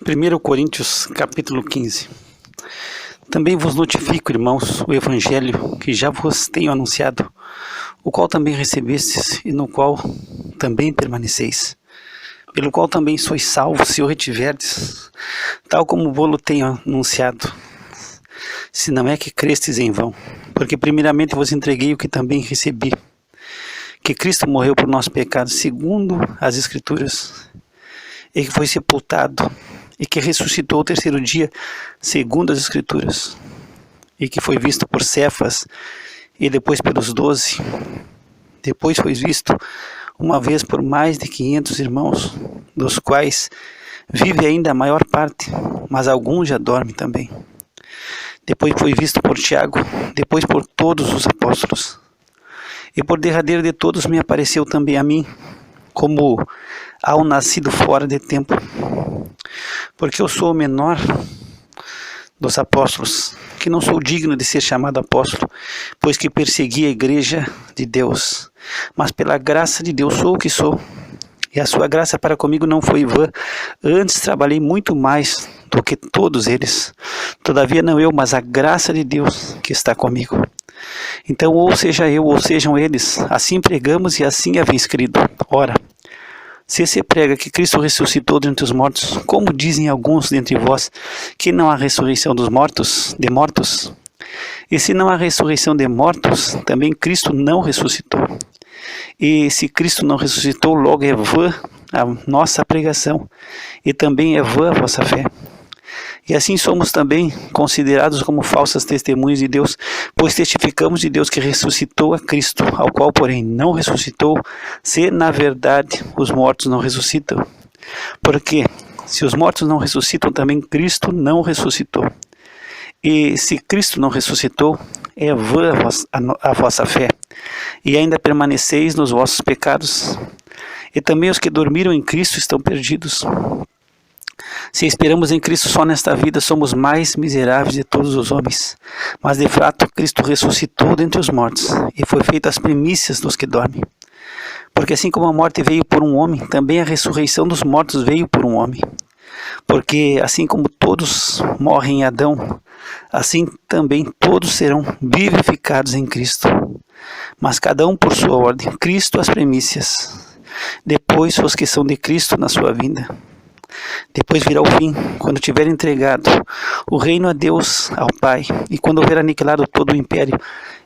1 Coríntios, capítulo 15. Também vos notifico, irmãos, o evangelho que já vos tenho anunciado, o qual também recebestes e no qual também permaneceis, pelo qual também sois salvos se o retiverdes, tal como vou-lo tenho anunciado, se não é que crestes em vão, porque primeiramente vos entreguei o que também recebi, que Cristo morreu por nossos pecados, segundo as Escrituras, e que foi sepultado, e que ressuscitou o terceiro dia, segundo as Escrituras, e que foi visto por Cefas, e depois pelos 12, depois foi visto uma vez por mais de 500 irmãos, dos quais vive ainda a maior parte, mas alguns já dormem também. Depois foi visto por Tiago, depois por todos os apóstolos, e por derradeiro de todos me apareceu também a mim, como ao nascido fora de tempo, porque eu sou o menor dos apóstolos, que não sou digno de ser chamado apóstolo, pois que persegui a igreja de Deus, mas pela graça de Deus sou o que sou, e a sua graça para comigo não foi vã, antes trabalhei muito mais do que todos eles, todavia não eu, mas a graça de Deus que está comigo. Então, ou seja eu, ou sejam eles, assim pregamos e assim havia escrito. Ora, se se prega que Cristo ressuscitou dentre os mortos, como dizem alguns dentre vós, que não há ressurreição dos mortos, de mortos? E se não há ressurreição de mortos, também Cristo não ressuscitou. E se Cristo não ressuscitou, logo é vã a nossa pregação, e também é vã a vossa fé. E assim somos também considerados como falsas testemunhas de Deus, pois testificamos de Deus que ressuscitou a Cristo, ao qual, porém, não ressuscitou, se na verdade os mortos não ressuscitam. Porque se os mortos não ressuscitam, também Cristo não ressuscitou. E se Cristo não ressuscitou, é vã a vossa fé, e ainda permaneceis nos vossos pecados. E também os que dormiram em Cristo estão perdidos. Se esperamos em Cristo só nesta vida, somos mais miseráveis de todos os homens. Mas de fato, Cristo ressuscitou dentre os mortos, e foi feita as primícias dos que dormem. Porque assim como a morte veio por um homem, também a ressurreição dos mortos veio por um homem. Porque assim como todos morrem em Adão, assim também todos serão vivificados em Cristo. Mas cada um por sua ordem, Cristo as primícias, depois os que são de Cristo na sua vinda. Depois virá o fim, quando tiver entregado o reino a Deus, ao Pai, e quando houver aniquilado todo o império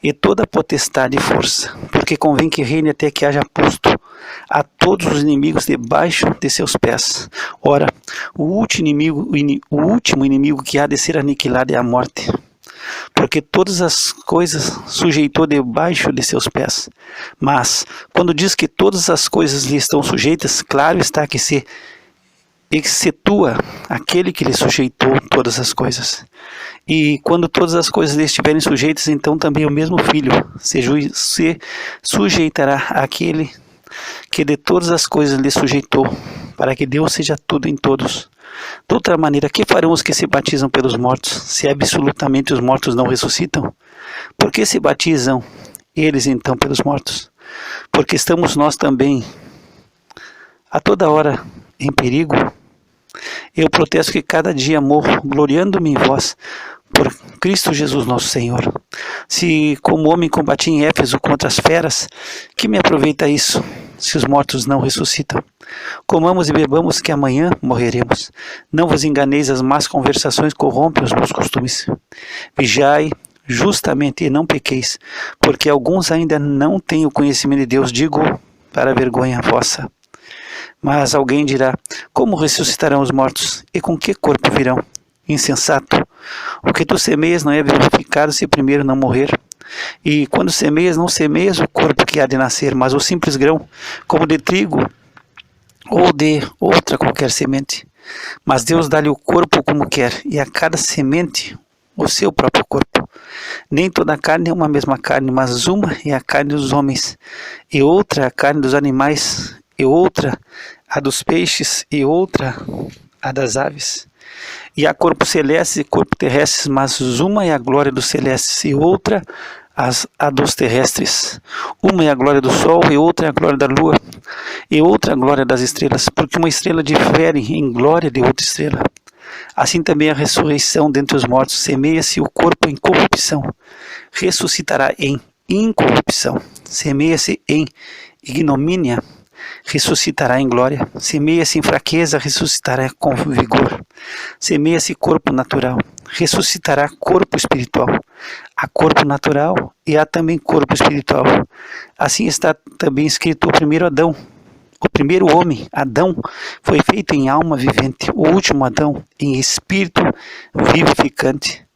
e toda a potestade e força, porque convém que reine até que haja posto a todos os inimigos debaixo de seus pés. Ora, o último inimigo que há de ser aniquilado é a morte, porque todas as coisas sujeitou debaixo de seus pés. Mas, quando diz que todas as coisas lhe estão sujeitas, claro está que se excetua aquele que lhe sujeitou todas as coisas. E quando todas as coisas lhe estiverem sujeitas, então também o mesmo Filho se sujeitará àquele que de todas as coisas lhe sujeitou, para que Deus seja tudo em todos. De outra maneira, que farão os que se batizam pelos mortos, se absolutamente os mortos não ressuscitam? Por que se batizam eles então pelos mortos? Porque estamos nós também a toda hora em perigo. Eu protesto que cada dia morro, gloriando-me em vós, por Cristo Jesus nosso Senhor. Se como homem combati em Éfeso contra as feras, que me aproveita isso, se os mortos não ressuscitam? Comamos e bebamos, que amanhã morreremos. Não vos enganeis, as más conversações corrompem os bons costumes. Vigiai justamente e não pequeis, porque alguns ainda não têm o conhecimento de Deus, digo para a vergonha vossa. Mas alguém dirá, como ressuscitarão os mortos, e com que corpo virão? Insensato, o que tu semeias não é verificado se primeiro não morrer. E quando semeias, não semeias o corpo que há de nascer, mas o simples grão, como de trigo ou de outra qualquer semente. Mas Deus dá-lhe o corpo como quer, e a cada semente o seu próprio corpo. Nem toda a carne é uma mesma carne, mas uma é a carne dos homens, e outra a carne dos animais, e outra a dos peixes, e outra a das aves. E há corpos celestes e corpos terrestres, mas uma é a glória dos celestes, e outra a dos terrestres. Uma é a glória do sol, e outra é a glória da lua, e outra a glória das estrelas, porque uma estrela difere em glória de outra estrela. Assim também a ressurreição dentre os mortos, semeia-se o corpo em corrupção, ressuscitará em incorrupção, semeia-se em ignomínia, ressuscitará em glória, semeia-se em fraqueza, ressuscitará com vigor, semeia-se corpo natural, ressuscitará corpo espiritual. Há corpo natural e há também corpo espiritual. Assim está também escrito: o primeiro Adão, o primeiro homem, Adão, foi feito em alma vivente, o último Adão em espírito vivificante.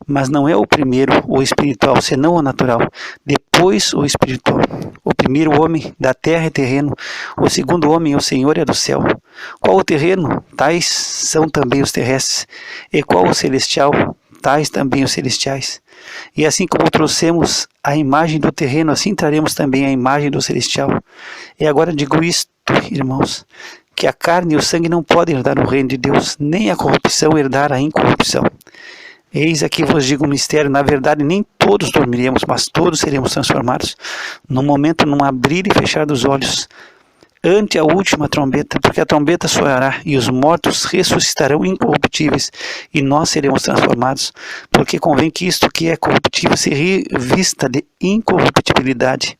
Mas não é o primeiro, o espiritual, senão o natural, depois o espiritual. O primeiro homem da terra é terreno, o segundo homem, o Senhor, é do céu. Qual o terreno? Tais são também os terrestres. E qual o celestial? Tais também os celestiais. E assim como trouxemos a imagem do terreno, assim traremos também a imagem do celestial. E agora digo isto, irmãos, que a carne e o sangue não podem herdar o reino de Deus, nem a corrupção herdar a incorrupção. Eis aqui vos digo um mistério: na verdade nem todos dormiremos, mas todos seremos transformados, num momento, num abrir e fechar dos olhos, ante a última trombeta, porque a trombeta soará, e os mortos ressuscitarão incorruptíveis, e nós seremos transformados, porque convém que isto que é corruptível se revista de incorruptibilidade,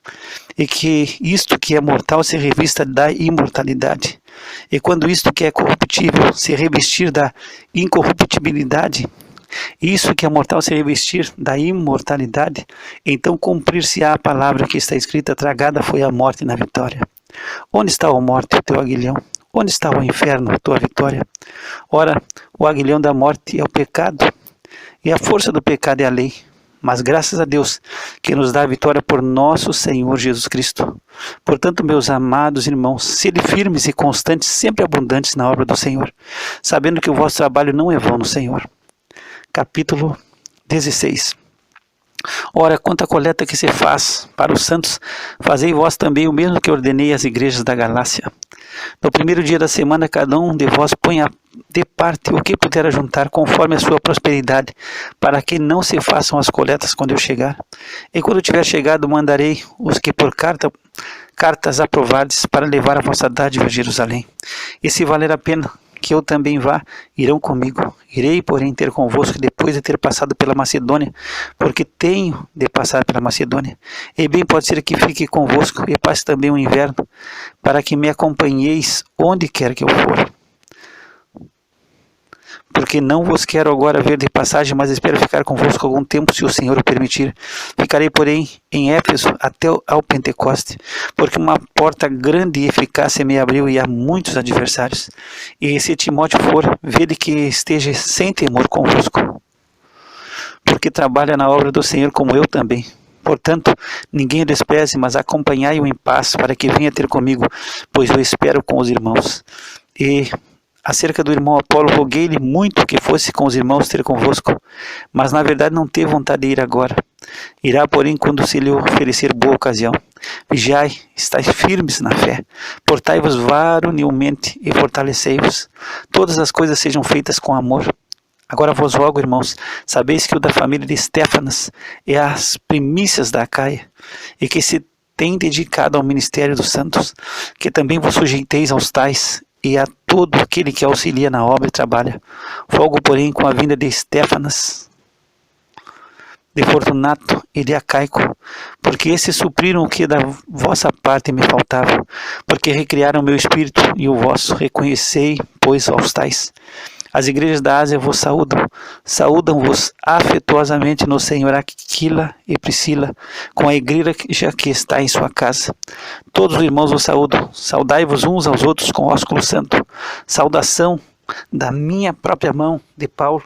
e que isto que é mortal se revista da imortalidade. E quando isto que é corruptível se revestir da incorruptibilidade, isso que é mortal se revestir da imortalidade, então cumprir-se-á a palavra que está escrita: tragada foi a morte na vitória. Onde está a morte, o teu aguilhão? Onde está o inferno, a tua vitória? Ora, o aguilhão da morte é o pecado, e a força do pecado é a lei. Mas graças a Deus, que nos dá a vitória por nosso Senhor Jesus Cristo. Portanto, meus amados irmãos, sede firmes e constantes, sempre abundantes na obra do Senhor, sabendo que o vosso trabalho não é vão no Senhor. Capítulo 16. Ora, quanto à coleta que se faz para os santos, fazei vós também o mesmo que ordenei às igrejas da Galácia. No primeiro dia da semana, cada um de vós ponha de parte o que puder ajuntar, conforme a sua prosperidade, para que não se façam as coletas quando eu chegar. E quando tiver chegado, mandarei os que por cartas aprovardes, para levar a vossa dádiva a Jerusalém. E se valer a pena que eu também vá, irão comigo. Irei, porém, ter convosco depois de ter passado pela Macedônia, porque tenho de passar pela Macedônia. E bem pode ser que fique convosco e passe também o inverno, para que me acompanheis onde quer que eu for. Porque não vos quero agora ver de passagem, mas espero ficar convosco algum tempo, se o Senhor o permitir. Ficarei, porém, em Éfeso até ao Pentecoste, porque uma porta grande e eficaz se me abriu e há muitos adversários. E se Timóteo for, vede que esteja sem temor convosco, porque trabalha na obra do Senhor como eu também. Portanto, ninguém o despreze, mas acompanhai-o em paz, para que venha ter comigo, pois eu espero com os irmãos. E acerca do irmão Apolo, roguei-lhe muito que fosse com os irmãos ter convosco, mas na verdade não teve vontade de ir agora. Irá, porém, quando se lhe oferecer boa ocasião. Vigiai, estáis firmes na fé, portai-vos varonilmente e fortalecei-vos. Todas as coisas sejam feitas com amor. Agora vos rogo, irmãos, sabeis que o da família de Estéfanas é as primícias da Acaia, e que se tem dedicado ao ministério dos santos, que também vos sujeiteis aos tais, e a todo aquele que auxilia na obra e trabalha. Folgo, porém, com a vinda de Estéfanas, de Fortunato e de Acaico, porque esses supriram o que da vossa parte me faltava, porque recriaram meu espírito e o vosso. Reconhecei, pois, aos tais. As igrejas da Ásia vos saúdam-vos afetuosamente no Senhor Aquila e Priscila, com a igreja que está em sua casa. Todos os irmãos vos saúdam, saudai-vos uns aos outros com ósculo santo. Saudação da minha própria mão, de Paulo.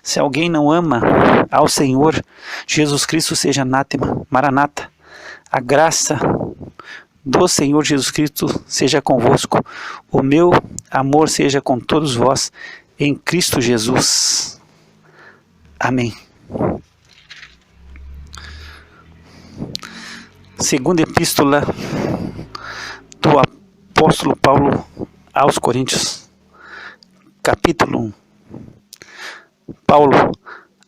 Se alguém não ama ao Senhor Jesus Cristo, seja anátema. Maranata. A graça do Senhor Jesus Cristo seja convosco. O meu amor seja com todos vós, em Cristo Jesus. Amém. Segunda epístola do apóstolo Paulo aos Coríntios, capítulo 1. Paulo,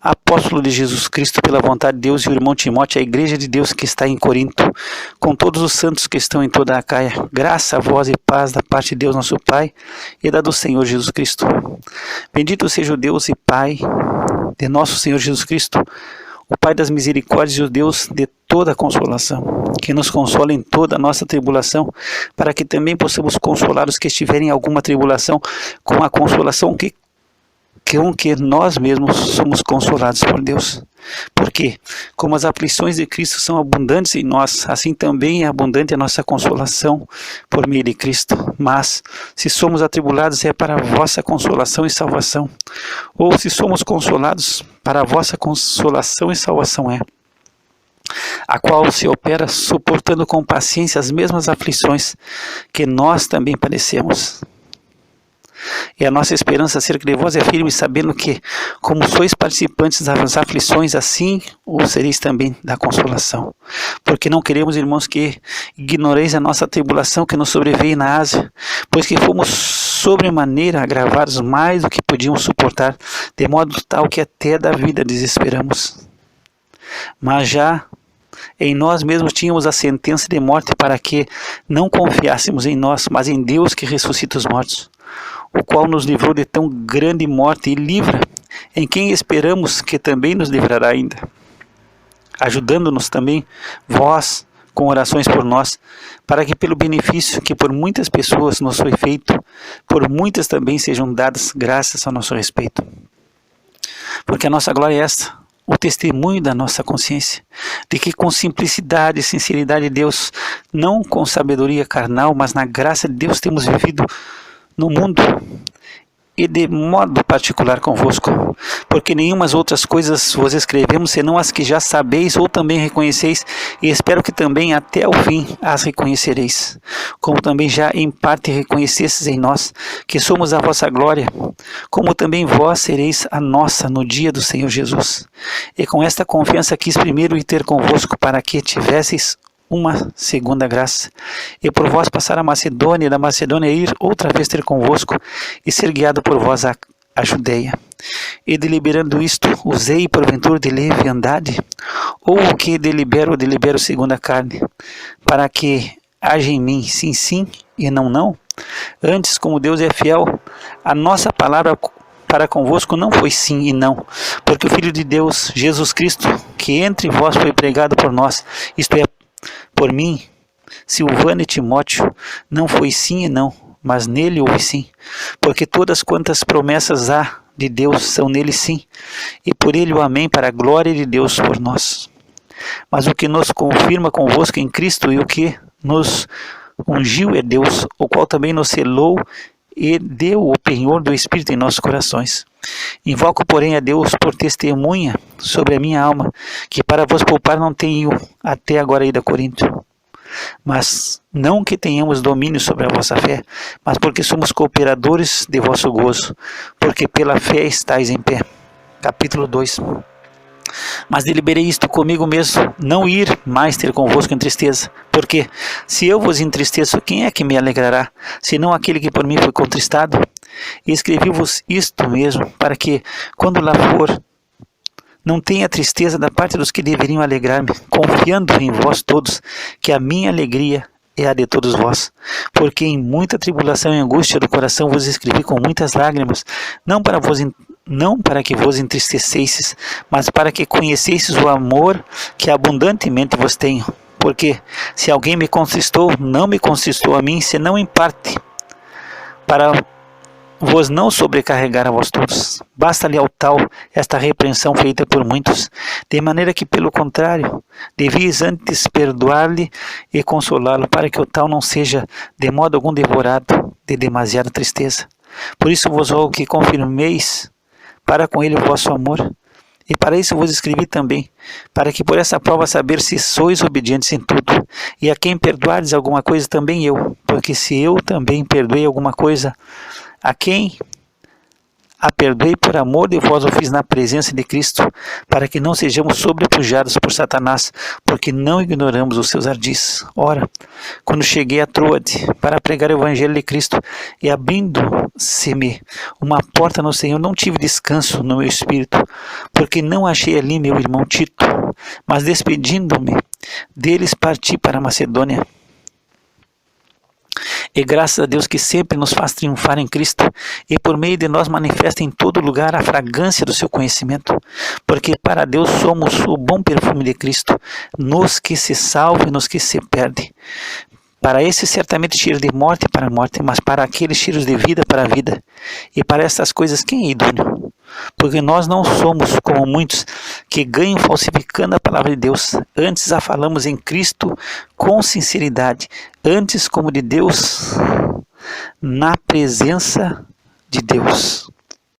apóstolo de Jesus Cristo pela vontade de Deus, e o irmão Timóteo, a igreja de Deus que está em Corinto, com todos os santos que estão em toda a Acaia. Graça a vós e paz da parte de Deus nosso Pai e da do Senhor Jesus Cristo. Bendito seja o Deus e Pai de nosso Senhor Jesus Cristo, o Pai das misericórdias e o Deus de toda a consolação, que nos consola em toda a nossa tribulação, para que também possamos consolar os que estiverem em alguma tribulação, com a consolação que nós mesmos somos consolados por Deus. Porque, como as aflições de Cristo são abundantes em nós, assim também é abundante a nossa consolação por meio de Cristo. Mas, se somos atribulados, é para a vossa consolação e salvação. Ou se somos consolados, para a vossa consolação e salvação é, a qual se opera suportando com paciência as mesmas aflições que nós também padecemos. E a nossa esperança acerca de vós é firme, sabendo que, como sois participantes das aflições, assim o sereis também da consolação. Porque não queremos, irmãos, que ignoreis a nossa tribulação que nos sobreveio na Ásia, pois que fomos sobremaneira agravados mais do que podíamos suportar, de modo tal que até da vida desesperamos. Mas já em nós mesmos tínhamos a sentença de morte, para que não confiássemos em nós, mas em Deus que ressuscita os mortos, o qual nos livrou de tão grande morte e livra, em quem esperamos que também nos livrará ainda, ajudando-nos também vós com orações por nós, para que pelo benefício que por muitas pessoas nos foi feito, por muitas também sejam dadas graças ao nosso respeito. Porque a nossa glória é esta, o testemunho da nossa consciência, de que com simplicidade e sinceridade de Deus, não com sabedoria carnal, mas na graça de Deus temos vivido no mundo, e de modo particular convosco, porque nenhumas outras coisas vos escrevemos, senão as que já sabeis ou também reconheceis, e espero que também até o fim as reconhecereis, como também já em parte reconhecestes em nós, que somos a vossa glória, como também vós sereis a nossa no dia do Senhor Jesus. E com esta confiança quis primeiro ir ter convosco, para que tivesseis uma segunda graça, e por vós passar a Macedônia, e da Macedônia ir outra vez ter convosco, e ser guiado por vós a Judeia. E deliberando isto, usei porventura de leviandade, ou o que delibero segundo a carne, para que haja em mim sim, sim, e não, não? Antes, como Deus é fiel, a nossa palavra para convosco não foi sim e não, porque o Filho de Deus, Jesus Cristo, que entre vós foi pregado por nós, isto é, por mim, Silvano e Timóteo, não foi sim e não, mas nele houve sim, porque todas quantas promessas há de Deus são nele sim, e por ele o amém para a glória de Deus por nós. Mas o que nos confirma convosco em Cristo e o que nos ungiu é Deus, o qual também nos selou e deu o penhor do Espírito em nossos corações. Invoco, porém, a Deus por testemunha sobre a minha alma, que para vos poupar não tenho até agora ido a Corinto. Mas não que tenhamos domínio sobre a vossa fé, mas porque somos cooperadores de vosso gozo, porque pela fé estáis em pé. Capítulo 2. Mas deliberei isto comigo mesmo, não ir mais ter convosco em tristeza, porque se eu vos entristeço, quem é que me alegrará, senão aquele que por mim foi contristado? E escrevi-vos isto mesmo, para que, quando lá for, não tenha tristeza da parte dos que deveriam alegrar-me, confiando em vós todos, que a minha alegria é a de todos vós, porque em muita tribulação e angústia do coração vos escrevi com muitas lágrimas, não para que vos entristecesseis, mas para que conhecesseis o amor que abundantemente vos tenho. Porque se alguém me contristou, não me contristou a mim, senão em parte, para vos não sobrecarregar a vós todos. Basta-lhe ao tal esta repreensão feita por muitos, de maneira que, pelo contrário, devias antes perdoar-lhe e consolá-lo, para que o tal não seja de modo algum devorado de demasiada tristeza. Por isso vos rogo que confirmeis para com ele o vosso amor, e para isso vos escrevi também, para que por essa prova saber se sois obedientes em tudo, e a quem perdoardes alguma coisa também eu, porque se eu também perdoei alguma coisa a quem A perdoei por amor de vós o fiz na presença de Cristo, para que não sejamos sobrepujados por Satanás, porque não ignoramos os seus ardis. Ora, quando cheguei a Troade para pregar o evangelho de Cristo, e abrindo-se-me uma porta no Senhor, não tive descanso no meu espírito, porque não achei ali meu irmão Tito, mas despedindo-me deles parti para a Macedônia. E graças a Deus que sempre nos faz triunfar em Cristo, e por meio de nós manifesta em todo lugar a fragrância do seu conhecimento, porque para Deus somos o bom perfume de Cristo, nos que se salvam e nos que se perdem. Para esse certamente cheiro de morte para a morte, mas para aqueles cheiros de vida para a vida. E para estas coisas quem é idôneo? Porque nós não somos como muitos que ganham falsificando a palavra de Deus. Antes a falamos em Cristo com sinceridade, antes como de Deus, na presença de Deus.